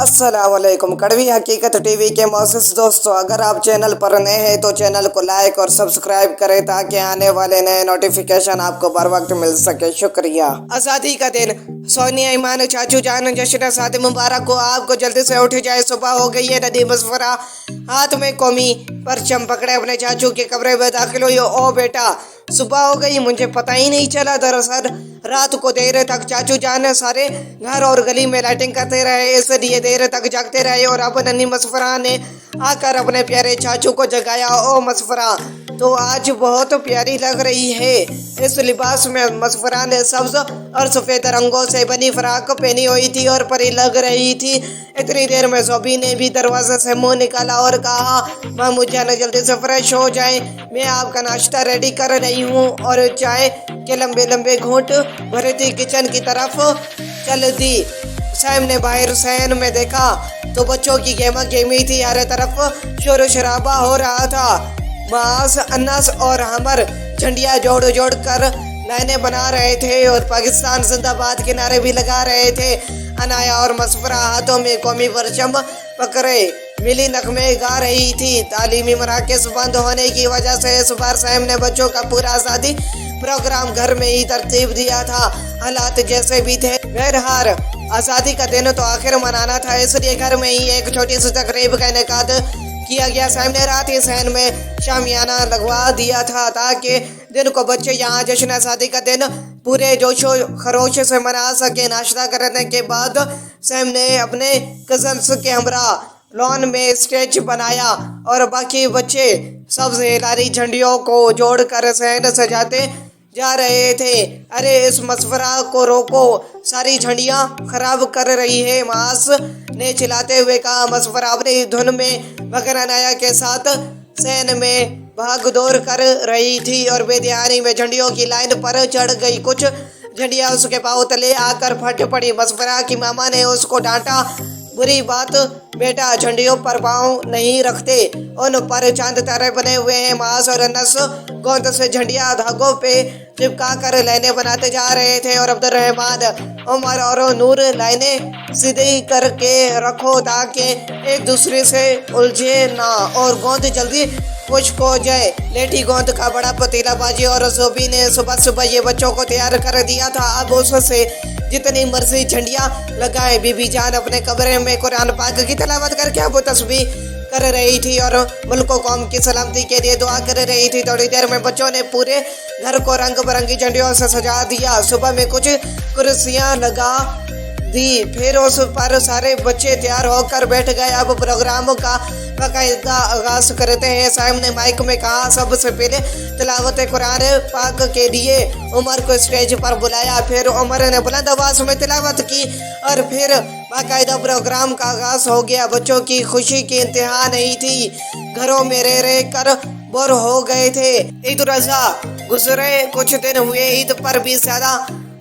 अस्सलाम वालेकुम। कड़वी हकीकत टीवी के मौसूस दोस्तों, अगर आप चैनल पर नए हैं तो चैनल को लाइक और सब्सक्राइब करें ताकि आने वाले नए नोटिफिकेशन आपको बर वक्त मिल सके। शुक्रिया। आज़ादी का दिन, सोनिया, ईमान, चाचू जान, जश्न शादी मुबारक हो। आपको जल्दी से उठ जाए, सुबह हो गई है। नदी मुसफरा हाथ में कौमी परचम पकड़े अपने चाचू के कमरे में दाखिल हुई। ओ बेटा, सुबह हो गई, मुझे पता ही नहीं चला। दरअसल रात को देर तक चाचू जान सारे घर और गली में लाइटिंग करते रहे, इसलिए देर तक जागते रहे। और अब नन्ही मसफरा ने आकर अपने प्यारे चाचू को जगाया। ओ मसफरा, तो आज बहुत प्यारी लग रही है। इस लिबास में मसफरा ने सब्ज और सफ़ेद रंगों से बनी फ्राक पहनी हुई थी और परी लग रही थी। इतनी देर में सोबी ने भी दरवाजे से मुंह निकाला और कहा, मामू जान जल्दी से फ्रेश हो जाए, मैं आपका नाश्ता रेडी कर रही हूँ। और चाय के लंबे लंबे घूंट भरी थी किचन की तरफ चल दी। सैम ने बाहर सैन में देखा तो बच्चों की गेमा गेमी थी। हर तरफ शोर शराबा हो रहा था। मास, अन्नस और हमर झंडियाँ जोड़ जोड़ कर लाइनें बना रहे थे और पाकिस्तान जिंदाबाद के नारे भी लगा रहे थे। अनाया और मसफरा हाथों में कौमी परचम पकड़े मिली नगमे गा रही थी। तालीमी मराकज़ बंद होने की वजह से इस बार सैम ने बच्चों का पूरा आज़ादी प्रोग्राम घर में ही तरतीब दिया था। हालात जैसे भी थे, बहरहाल आज़ादी का दिन तो आखिर मनाना था, इसलिए घर में ही एक छोटी सी तकरीब का इनेकाद किया गया। सैम ने रात ही सहन में शामियाना लगवा दिया था ताकि दिन को बच्चे यहाँ जश्न शादी का दिन पूरे जोशो खरोश से मना सके। नाश्ता करने के बाद सैम ने अपने कजन्स के हमरा लॉन में स्टेज बनाया और बाकी बच्चे सबसे लारी झंडियों को जोड़कर सहन सजाते जा रहे थे। अरे इस मसफरा को रोको, सारी झंडियाँ खराब कर रही है, मास ने चिल्लाते हुए कहा। मसफरा अपनी धुन में मगर अनाया के साथ सैन में भाग दौड़ कर रही थी और बेध्यानी में झंडियों की लाइन पर चढ़ गई। कुछ झंडियाँ उसके पाँव तले आकर फट पड़ी। मसफरा की मामा ने उसको डांटा, बुरी बात बेटा, झंडियों पर पाँव नहीं रखते, उन पर चांद तारे बने हुए हैं। मांस और नस गोंद से झंडियाँ धागों पे चिपका कर लाइनें बनाते जा रहे थे और अब्दुर्रहमान, उमर और नूर लाइनें सीधी करके रखो ताकि एक दूसरे से उलझे ना और गोंद जल्दी खुश्क हो जाए। लेटी गोंद का बड़ा पतीला बाजी और सोबी ने सुबह सुबह ये बच्चों को तैयार कर दिया था। अब उससे जितनी मर्जी झंडियाँ लगाए। बीबी जान अपने कमरे में कुरान पाक की तिलावत करके अब तस्बीह कर रही थी और मुल्क कौम की सलामती के लिए दुआ कर रही थी। थोड़ी देर में बच्चों ने पूरे घर को रंग बिरंगी झंडियों से सजा दिया। सुबह में कुछ कुर्सियाँ लगा दी, फिर उस पर सारे बच्चे तैयार होकर बैठ गए। अब प्रोग्राम का बाकायदा आगाज करते हैं। सैम ने माइक में कहा, सबसे पहले तिलावत कुरान पाक के लिए उमर को स्टेज पर बुलाया। फिर उमर ने बुलंद आवाज में तिलावत की और फिर बाकायदा प्रोग्राम का आगाज हो गया। बच्चों की खुशी की इंतहा नहीं थी, घरों में रह रह कर बोर हो गए थे। ईद उल अज़हा गुजरे कुछ दिन हुए, ईद पर भी ज्यादा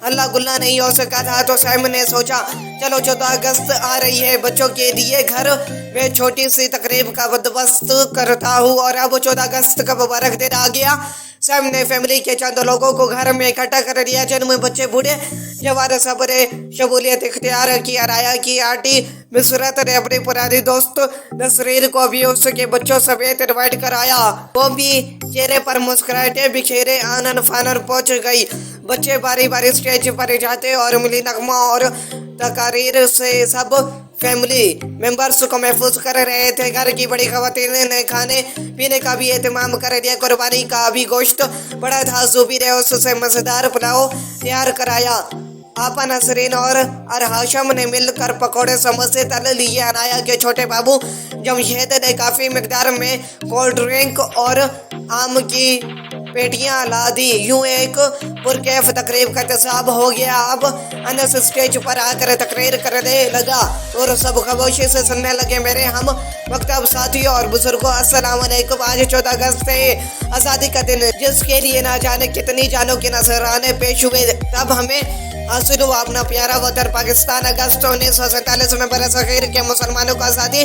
हल्ला गुल्ला नहीं हो सका था तो सैम ने सोचा, चलो 14 अगस्त आ रही है, बच्चों के लिए घर में छोटी सी तकरीब का बंदोबस्त करता हूँ। और अब 14 अगस्त का मुबारक दिन आ गया। सैम ने फैमिली के चंद लोगों को घर में इकट्ठा कर दिया, जिनमें बच्चे बूढ़े जवान सब ने शमूलियत इख्तियार की। अराया की आंटी मिसरत ने अपनी पुरानी दोस्त नसरीन को भी उसके बच्चों समेत इनवाइट कराया। वो भी चेहरे पर मुस्कुराहटे बिखेरे आनन फानन पहुंच गई। बच्चे बारी बारी स्टेज पर जाते और मिली नगमा और तकारीर से सब फैमिली मेंबर्स को महफूज कर रहे थे। घर की बड़ी खवातीन ने खाने पीने का भी एहतमाम कर दिया। कुर्बानी का भी गोश्त बड़ा था। ज़ुबी ने उससे मज़ेदार पुलाव तैयार कराया। आपा नसरीन और हाशम ने मिलकर पकौड़े समोसे तल लिए। अनाया के छोटे बाबू जमशेद ने काफ़ी मिकदार में कोल्ड ड्रिंक और आम की पेटियां ला दी। यूं एक पुरकैफ तकरीब का इंतज़ाम हो गया। अब अनस स्टेज पर आकर तकरीर करने लगा और सब खामोशी से सुनने लगे। मेरे हम मकतब साथियों और बुजुर्गों, अस्सलाम वालेकुम। आज 14 अगस्त है, आज़ादी का दिन, जिसके लिए ना जाने कितनी जानों के नजराने पेश हुए। तब हमें हासिल हुआ अपना प्यारा वतन पाकिस्तान। अगस्त 1947 में बरसगीर के मुसलमानों को आज़ादी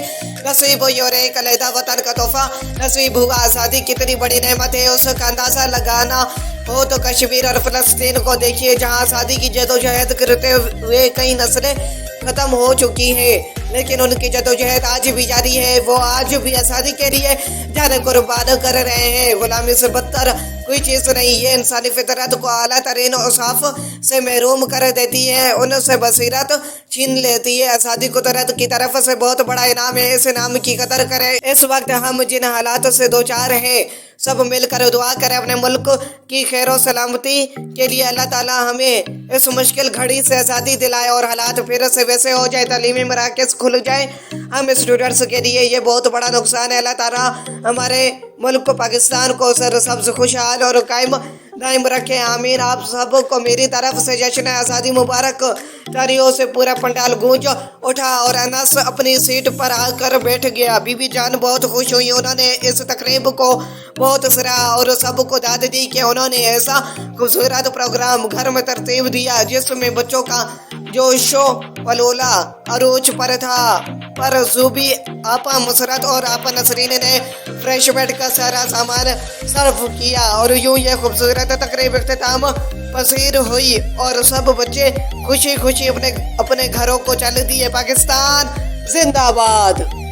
नसीब हुई और एक अलहदा वतन का तोहफा नसीब हुआ। आज़ादी कितनी बड़ी नेमत है, उसका अंदाज़ा लगाना हो तो कश्मीर और फलस्तीन को देखिए, जहां आज़ादी की जदोजहद करते हुए कई नस्लें खत्म हो चुकी हैं, लेकिन उनकी जदोजहद आज भी जारी है। वो आज भी आज़ादी के लिए जान कुर्बान कर रहे हैं। गुलामी से बदतर कोई चीज़ नहीं। ये इंसानी फितरत को आला तरीन औसाफ से महरूम कर देती है, उनसे बसीरत छीन लेती है। आज़ादी कुदरत की तरफ से बहुत बड़ा इनाम है, इस इनाम की कदर करें। इस वक्त हम जिन हालात से दो चार हैं, सब मिलकर दुआ करें अपने मुल्क की खैर और सलामती के लिए। अल्लाह ताला हमें इस मुश्किल घड़ी से आज़ादी दिलाए और हालात फिर से वैसे हो जाए, तालीमी मराकज़ खुल जाए हम स्टूडेंट्स के लिए। ये बहुत बड़ा नुकसान है। अल्लाह ताला हमारे मुल्क पाकिस्तान को सरसब्ज़ खुशहाल और कायम दायम रखें, आमीन। आप सबको मेरी तरफ से जश्न आज़ादी मुबारक। तालियों से पूरा पंडाल गूंज उठा और अनस अपनी सीट पर आकर बैठ गया। बीबी जान बहुत खुश हुई, उन्होंने इस तकरीब को बहुत सराहा और सबको दाद दी कि उन्होंने ऐसा खूबसूरत प्रोग्राम घर में तरतीब दिया जिसमें बच्चों का जोशो वलोला अरूज पर था। पर ज़ूबी आपा मुसरत और आपा नसरीन ने फ्रेश बेड का सारा सामान सर्व किया और यूं ये खूबसूरत तकरीब इख्तिताम पसीर हुई और सब बच्चे खुशी खुशी अपने घरों को चल दिए। पाकिस्तान जिंदाबाद।